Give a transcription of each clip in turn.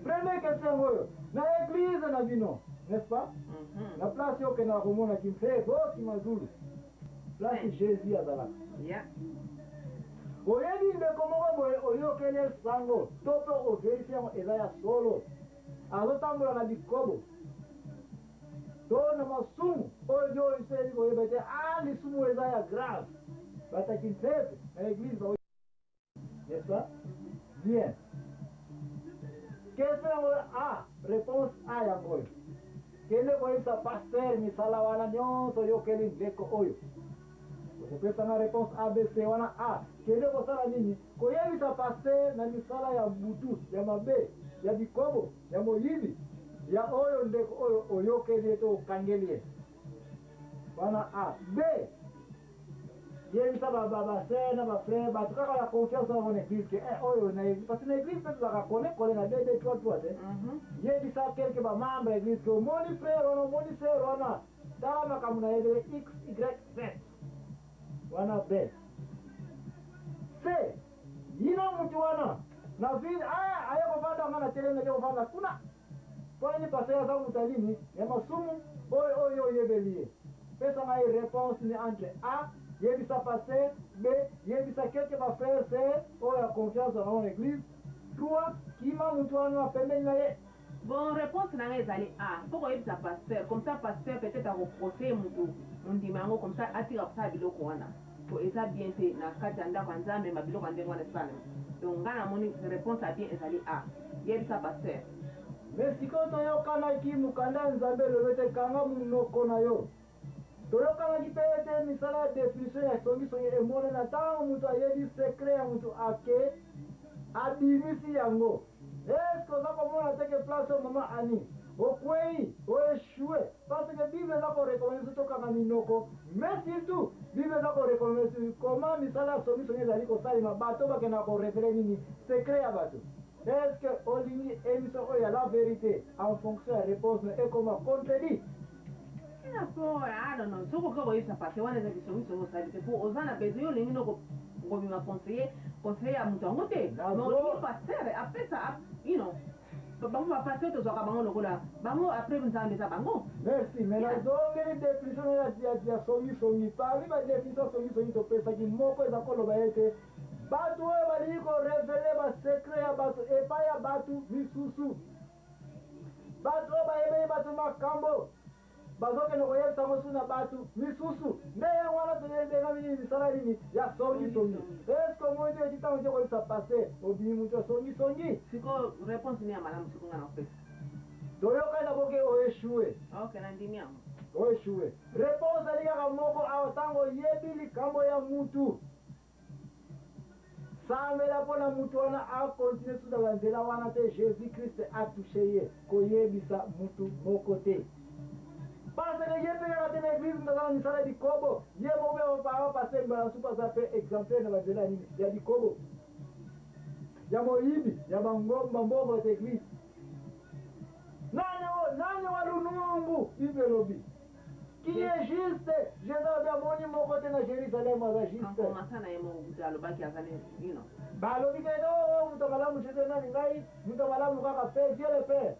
Première question, na église na bino, n'est-ce pas? La place yo que na romona qui me fait qui m'a zulu. Place Jésus azala. Yeah. Oyebi ndeko moko oyokele sango, tope overifia ezaya solo. Azotambola na bikobo. Dona masumu, oyo iseli oyebete lisumu ezaya grave. Bataki mfefe na église ba. N'est-ce pas? Bien. Question A, réponse A yango. Kende koyebisa pasteur misala wana nyonso yokeli ndeko oyo. Okopesa na réponse A, B, C wana A. Kende kosala nini? Koyebisa pasteur na misala ya butu, ya mabe, ya bikobo, ya moyibi, ya oyo ndeko oyo oyokeli eto okangelie. Wana A. B. Yebisa baseur na bafrère batu kaka ya confiance na mon église ke oyo na église parce que na église peut la kone na deux trois trois yebisa quelque ba membre église ke moni frère wana moni sœur wana tala makamu na yebele x y z wana B. C. Yino mtu wana na vile ayako vanda ngana tele na yako vanda kuna kwani passer za mutalini ya masumu oyo yebelie pesa na réponse ni entre A. Yebisa pasteur, B. Yebisa quelque va faire c'est la confiance dans l'église. 3. Kima mutuano a pembe na ye. Bon, réponse na ezali A. Pourquoi yebisa pasteur? Comme ça, pasteur peut-être à reprocher mutu. On dit mango comme ça, attire ça biloko wana. Pour esa bien te na katanda kwanza mais mabiloko ndenge wana sana. Donc ngana moni réponse à bien ezali A. Yebisa pasteur. Mais si quand yo kana ki mukanda nzambe lobete kanga munoko na yo. Tolokana kipete misala definition ya songi emone na tango mutu ayebi secret ya mutu ake abimisi yango. Est-ce que zako mona teke place au mama ani okwei oeshue parce que Bible zako reconnaître toka na minoko mais surtout Bible zako reconnaître comment misala songi ezali ko salima bato bakena ko révéler nini secret ya bato. Est-ce que olingi émission oya la vérité en fonction ya réponse et comment contredit. I don't know. So go away sa pase wana za bisongi so sa bite pour ozana bezo yo lengi no go mi ma conseiller a mutu ngote. No ni passer après ça, you know. Bango va passer to zoka bango lokola. Bango après nzambe za bango. Merci. Mais la zongeli définition ya songi parmi ma définition songi to pesa ki moko za kolo baete. Batu oyo bali ko révéler ba secret ya batu et pas ya batu misusu. Batu oyo bayebe batu makambo. Bazoke no koyebisa mosu na batu misusu nde wana toyebeka mini misala nini ya songi est-ce que moi ndio kitango ndio koyebisa passé obi mutu songi siko réponse ni ya malamu siko ngana pesa toyoka na boke oeshue okay na ndimi yangu oeshue réponse ali kaka moko awa tango yebili kambo ya mutu sambela mpona mutu wana akontinue suda banzela wana te Jésus Christ atushe ye koyebisa mutu moko te. Parce que yebe ya tena église ndazana misala bikobo yebo be oparo passer mbala super ça peut exemplaire na bazela nini ya bikobo ya moyibi ya bangomba mbongo ya église nani wa lunumbu ibelobi qui est juste Jésus bien moni moko te na Jérusalem za juste masana yemo utalo baki azane you know balobi ke do mutamalamu Jésus nani ngai mutamalamu kaka pe Dieu le Père.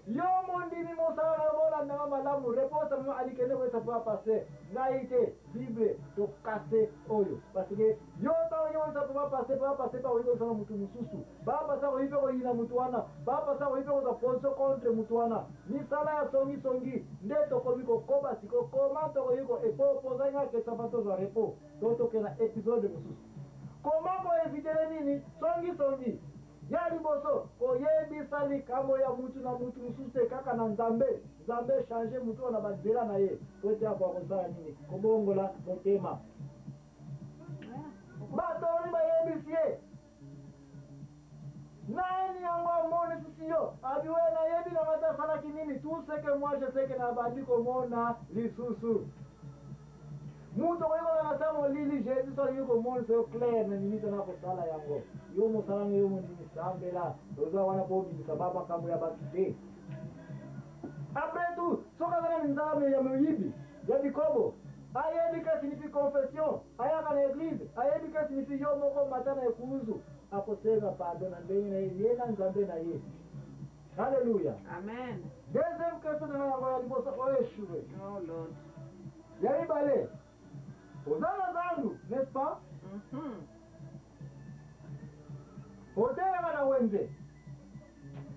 Yo mondini mosala bola na malamu réponse mo alikene ko ça va passer naïté Bible to casser oyo parce que yo ta yo ça va passer pas oyo ça mutu mususu ba passer ko ipe ko ina mutu wana ba passer ko ipe ko za ponso contre mutu wana ni sala ya songi ndeto ko biko koba siko comment to ko e po poza nga ke ça va to za repo to ke na épisode mususu comment ko éviter nini songi ya liboso koyebisa likambo ya mutu na mutu mususu te kaka na nzambe change mutu na banzela na ye po ete apo akosala nini kobongola motema bato oni bayebisi ye nani yango amoni sisi yo abiwe nayebi na ngata asalaki nini tout ce que moi je sais que na bandi komona lisusu mutu okoyikola na sa molili Jésus soki komona so clair na nimito na kosala yango yo mosala ngo yo mondimi sambela oza wana po obimisa bamakambo ya bato te. Après tout soki azana nzambe ya moyibi ya bikobo ayebi ka signifie confession ayaka na église ayebi ka signifie yo moko mata na ekuzu akosenga pardon na ndenge na ye na nzambe na ye Alléluia. Amen. Deuxième question de la liboso échoué. Oh Lord. Yaribale. Ozala zangu, n'est-ce pas? Oteyaka na wenze.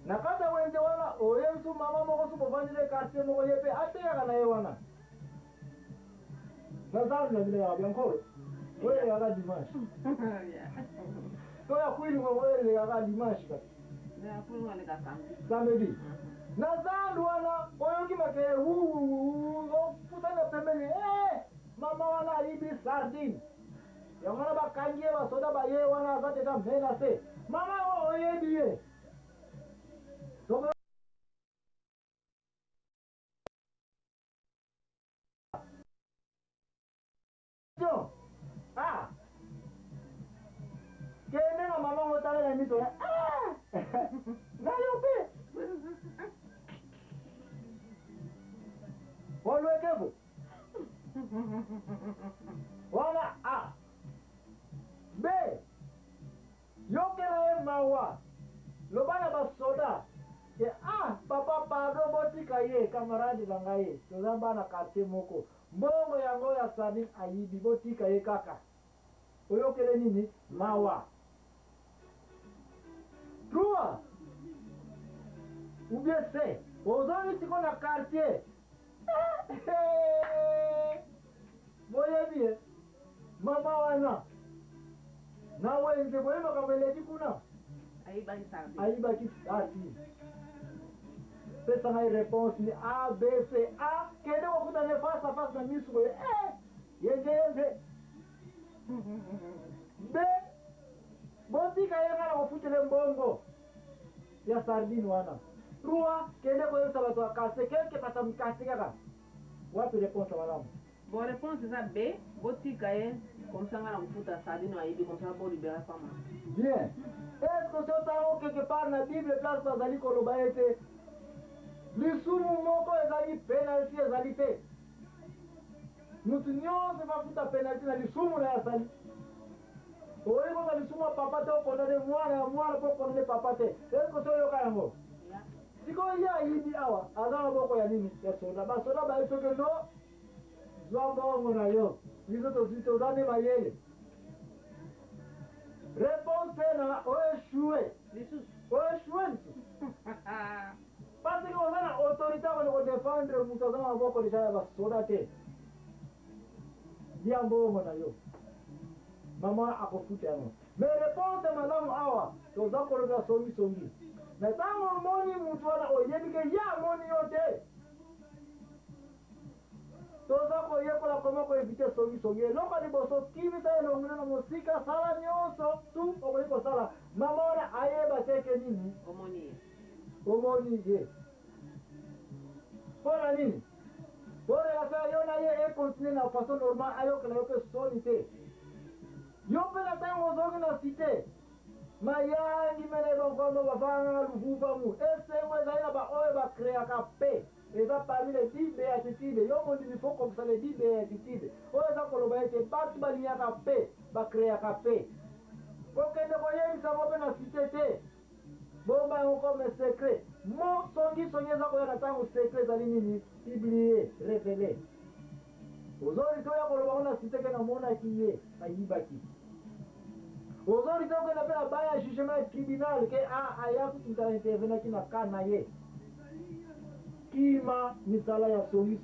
Nakata wenze wana oyensu mama moko su bovandile quartier moko yepe ateyaka na ye wana. Nazangu na vile ya biankoro. Wewe yaka dimanche. Toya kwili wewe yaka dimanche kati. Na kwili wale ka samedi. Samedi. Nazangu wana oyoki make futana pembeni mama wana ibi sardine. Yamana bakangie basoda baye wana azate ta menase. Mama oyebiye. Donc ah. Kene na mama motale na mito. Na yope. Olwekevu. Wala A. B. Yokela mawa. Lobana basoda. Ke papa pardon botika ye kamaradi langaye. Tozamba na quartier moko. Mbongo yango ya sani ayibi botika ye kaka. Oyokele nini? Mawa. 3. Ou bien C. Ozoni tiko na quartier. Boye bien. Mama wana. Na wenze boye makameleji kuna. Aibaki sardi. Aibaki sardi. Pesa na réponse ni A, B, C. A. Kede wakuta ne face à face na misu boye. Yenze. B. Botika yenga na kufutele mbongo. Ya sardine wana. 3. Kede kwa yosa watu wakase. Keke pata mkase kaka. Wapi réponse walamu? Bon, réponse c'est ça B. Botika ye. Comme ça, on a un sardine à aider, comme ça, on libérer la femme. Bien. Est-ce que c'est ça quelque part dans la Bible, place Bazali Kolobaete? Lisumu moko ezali penalty ezalité. Mutu nyonso bafuta penalty na lisumu na yasali. Oye ko lisumu papa te okondane mwana po okondane papa te. Est-ce que c'est yoka yango? Yeah. Siko ya yidi awa, azana boko ya nini? Ya soda. Ba soda ba etoke no. Zwambongo na yo. Biso to sito zane mayele. Réponse na oeshue. Lissus. Oeshue. Parce que on a l'autorité pour défendre mutu azana boko lishaya ba soda te. Dia mbongo na yo. Mama akofuta yango. Mais réponse malamu awa. Toza kologa songi. Na tango moni mutu wana oyebike ya moni yote. Toza koyekola koma ko evite songi. Eloko liboso kibisa elongina na musika sala nyonso tu okoyiko sala. Mama wana ayeba teke nini? Omoni ye. Pona nini? Pona ya sa yona ye continue na façon normale ayokela yoke sonite. Yope na tango zongi na cité. Mayangi mene bongondo bafanga luvuba mu. Ese mweza ina ba oye ba créa kapé. Eza parmi les 10 béatitudes. Yo mondi il faut comme ça les 10 béatitudes. Oye za koloba ete batu baliya kapé, ba créa kapé. Kokende koye isa mope na cité te. Bomba yon comme secret. Mo songi za koya na tango secret za nini publié, révélé. Ozori to ya koloba na cité ke na mona kiye, na yibaki. Aujourd'hui, on appelle la baille à jugement tribunal que aya kututa intervenir qui na kana ye. Kima misala ya songi.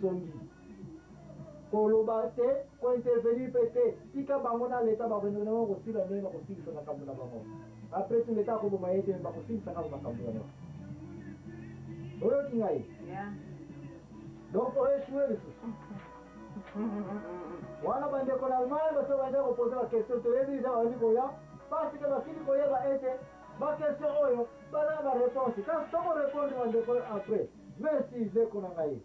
Koloba te ko intervenir pete. Tika bango na leta ba venir na ko sila ndenge ko sila na kamuna bango. Après tout leta ko boma yete ba ko sila na kamuna. Oyo kingai. Yeah. Donc oyo chouer wana bande ko na mal ba so bande ko poser la question te ebi za wani ko ya parce que la fille ko yeba ete ba question oyo ba na ba réponse quand to ko répondre bande ko après merci ze ko na ngai